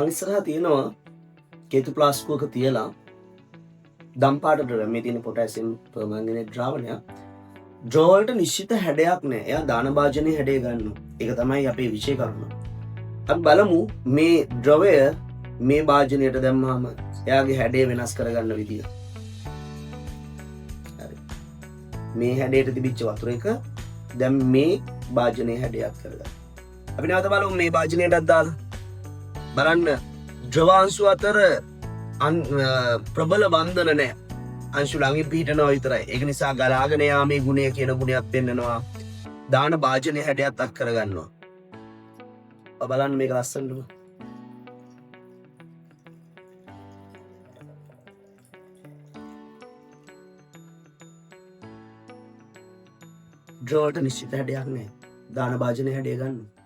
මං ඉස්සරහා තියෙනවා කේතු ප්ලාස්කුවක තියලා දම්පාට මේ තියෙන පොටෑසියම් පර්මැංගනේට් ද්‍රාවණයක් ඩ්‍රෝ වලට නිශ්චිත හැඩයක් නෑ. එයා දාන භාජනයේ හැඩය ගන්නවා. ඒක තමයි අපේ විෂය කරුණ. අපි බලමු මේ ද්‍රවය මේ භාජනයට දැම්මම එයාගේ හැඩය වෙනස් කරගන්න විදිය. හරි. මේ හැඩයට තිබිච්ච වතුර එක දැන් මේ භාජනයේ හැඩයක් කරගන්න. අපි නැවත බලමු මේ භාජනයටත් දාලා. බලන්න ද්‍රවාංශු අතර ප්‍රබල බන්ධන නැහැ. අංශු ළඟින් පිහිටනවා විතරයි. ඒක නිසා ගලාගෙන යාමේ ගුණය කියන ගුණයක් පෙන්නනවා. දාන භාජනයේ හැඩයක් අත් කරගන්නවා. බලන්න මේක ලස්සනට. ද්‍රවයට නිශ්චිත හැඩයක් නැහැ. දාන භාජනයේ හැඩය ගන්නවා.